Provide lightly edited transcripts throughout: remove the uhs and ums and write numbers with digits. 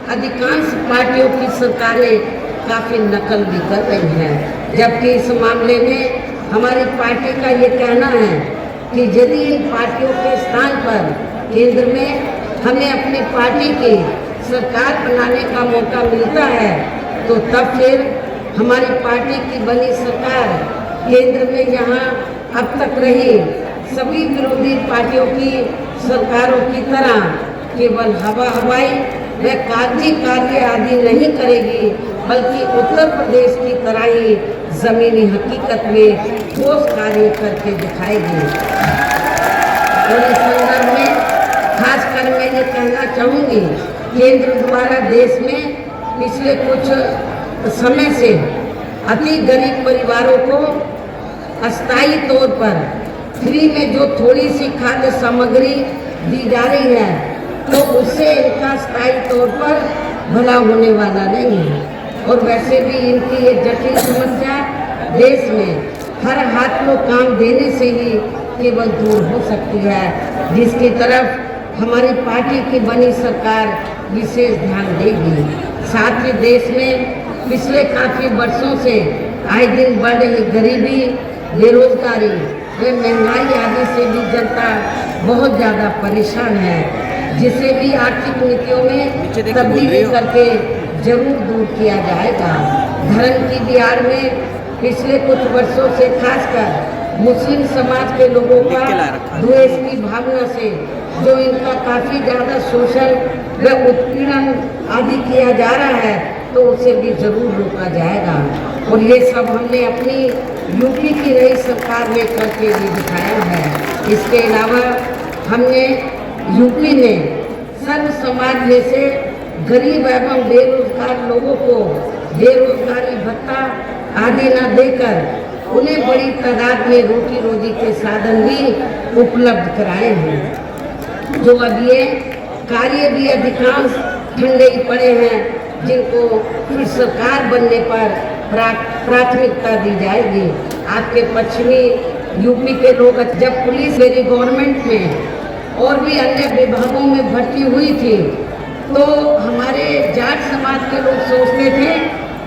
अधिकांश पार्टियों की सरकारें काफ़ी नकल भी कर रही हैं, जबकि इस मामले में हमारी पार्टी का ये कहना है कि यदि इन पार्टियों के स्थान पर केंद्र में हमें अपनी पार्टी की सरकार बनाने का मौका मिलता है तो तब फिर हमारी पार्टी की बनी सरकार केंद्र में यहाँ अब तक रही सभी विरोधी पार्टियों की सरकारों की तरह केवल हवाई व कागजी कार्य आदि नहीं करेगी, बल्कि उत्तर प्रदेश की तरह ही जमीनी हकीकत में ठोस कार्य करके दिखाएगी। और इस संदर्भ में खासकर मैं ये कहना चाहूँगी, केंद्र द्वारा देश में पिछले कुछ समय से अति गरीब परिवारों को अस्थायी तौर पर फ्री में जो थोड़ी सी खाद्य सामग्री दी जा रही है तो उससे इनका स्थायी तौर पर भला होने वाला नहीं है। और वैसे भी इनकी ये जटिल समस्या देश में हर हाथ को काम देने से ही केवल दूर हो सकती है, जिसकी तरफ हमारी पार्टी की बनी सरकार विशेष ध्यान देगी। साथ ही देश में पिछले काफ़ी वर्षों से आए दिन बढ़ रही गरीबी, बेरोजगारी व महंगाई आदि से भी जनता बहुत ज़्यादा परेशान है, जिसे भी आर्थिक नीतियों में तब्दीली करके जरूर दूर किया जाएगा। धर्म की बिहार में पिछले कुछ वर्षों से खासकर मुस्लिम समाज के लोगों का द्वेष की भावना से जो इनका काफ़ी ज़्यादा शोषण व उत्पीड़न आदि किया जा रहा है तो उसे भी जरूर रोका जाएगा। और ये सब हमने अपनी यूपी की नई सरकार में करके भी दिखाया है। इसके अलावा हमने यूपी में सर्व समाज में से गरीब एवं बेरोजगार लोगों को बेरोजगारी भत्ता आदि न देकर उन्हें बड़ी तादाद में रोटी रोजी के साधन भी उपलब्ध कराए हैं। जो अब ये कार्य भी अधिकांश ठंडे ही पड़े हैं, जिनको फिर सरकार बनने पर प्राथमिकता दी जाएगी। आपके पश्चिमी यूपी के लोग जब पुलिस मेरी गवर्नमेंट में और भी अन्य विभागों में भर्ती हुई थी तो हमारे जाट समाज के लोग सोचते थे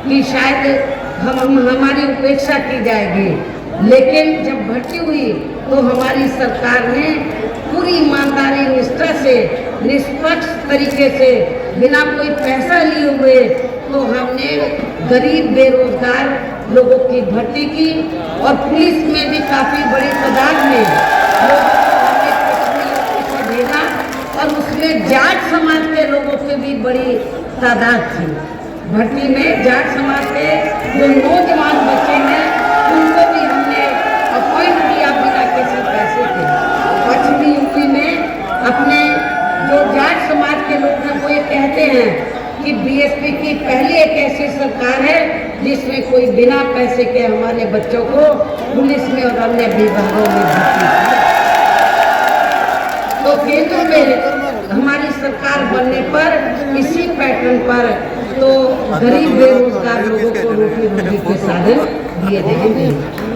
कि शायद हमारी उपेक्षा की जाएगी, लेकिन जब भर्ती हुई तो हमारी सरकार ने पूरी ईमानदारी निष्ठा से निष्पक्ष तरीके से बिना कोई पैसा लिए हुए तो हमने गरीब बेरोजगार लोगों की भर्ती की और पुलिस में भी काफ़ी बड़ी तादाद में लोगों को भेजा और उसमें जाट समाज के लोगों की भी बड़ी तादाद थी। भर्ती में जाट समाज के जो नौजवान बच्चे हैं उनको भी हमने अपॉइंट किया बिना किसी पैसे के। पश्चिमी यूपी में अपने जो जाट समाज के लोग हैं वो ये कहते हैं कि बीएसपी की पहली एक ऐसी सरकार है जिसमें कोई बिना पैसे के हमारे बच्चों को पुलिस में और अन्य विभागों में भर्ती किया। तो केंद्र में हमारी सरकार बनने पर इसी पैटर्न पर तो गरीब बेरोजगार लोगों को रोटी रोटी के साधन दिए जाएंगे।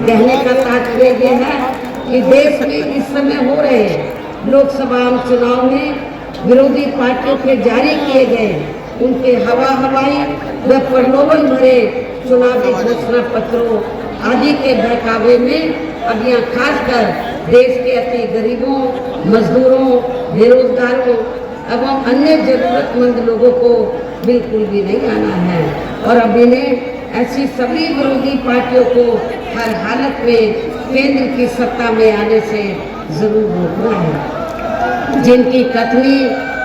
कहने का तात्पर्य ये है कि देश में इस समय हो रहे लोकसभा चुनाव में विरोधी पार्टियों के जारी किए गए उनके हवाई व प्रलोभन भरे चुनावी घोषणा पत्रों आदि के बहकावे में अब यहाँ खासकर देश के अति गरीबों, मजदूरों, बेरोजगारों एवं अन्य जरूरतमंद लोगों को बिल्कुल भी नहीं आना है। और अब इन्हें ऐसी सभी विरोधी पार्टियों को हर हालत में केंद्र की सत्ता में आने से जरूर रोकना है, जिनकी कथनी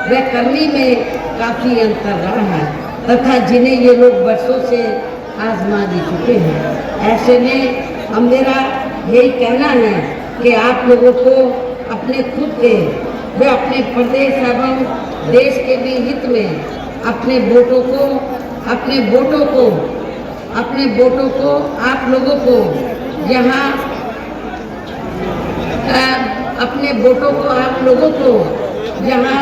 व करनी में काफ़ी अंतर रहा है तथा जिन्हें ये लोग वर्षों से आजमा भी चुके हैं। ऐसे में अब मेरा यही कहना है कि आप लोगों को अपने खुद के व अपने प्रदेश एवं देश के भी हित में अपने वोटों को आप लोगों को यहाँ अपने वोटों को आप लोगों को यहाँ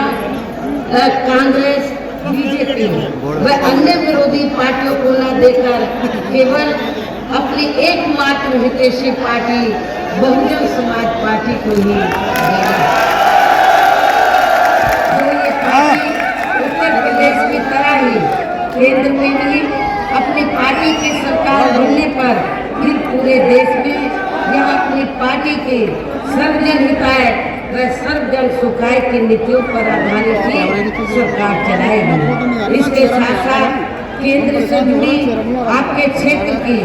कांग्रेस, बीजेपी व अन्य विरोधी पार्टियों को न देकर केवल अपनी एकमात्र हितैषी पार्टी बहुजन समाज पार्टी को ही देना। जो ये पार्टी उत्तर प्रदेश की तरह ही केंद्र में भी अपनी पार्टी की सरकार बनने पर फिर पूरे देश में यह अपनी पार्टी की सर्वजन हिताय व सर्वजन सुखाय की नीतियों पर आधारित ही सरकार चलाएगी। इसके साथ साथ केंद्र से जुड़ी आपके क्षेत्र की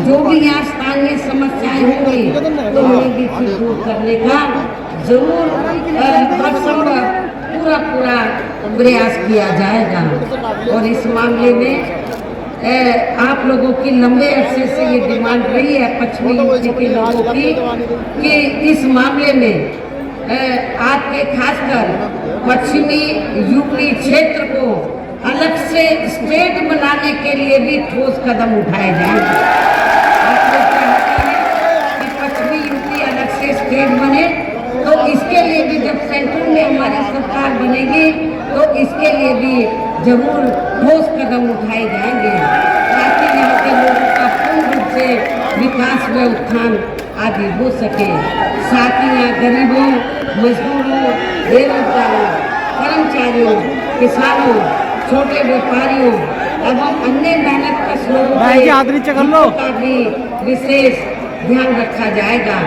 जो भी यहाँ स्थानीय समस्याएं होंगी तो उन्हें भी फिर दूर करने का जरूर पूरा प्रयास किया जाएगा। और इस मामले में आप लोगों की लंबे अरसे से ये डिमांड रही है पश्चिमी यूपी के लोगों की कि इस मामले में आपके खासकर पश्चिमी यूपी क्षेत्र को अलग से स्टेट बनाने के लिए भी ठोस कदम उठाए जाएंगे। आप लोग चाहते हैं कि पश्चिमी यूपी अलग से स्टेट बने, तो इसके लिए भी जब सेंटर में हमारी सरकार बनेगी तो इसके लिए भी जरूर ठोस कदम उठाए जाएंगे ताकि यहाँ के लोगों का पूर्ण रूप से विकास व उत्थान आदि हो सके। साथ ही यहाँ गरीबों, मजदूरों, बेरोजगारों, कर्मचारियों, किसानों, छोटे व्यापारियों एवं अन्य मेहनत कश लोगों का भी विशेष ध्यान रखा जाएगा।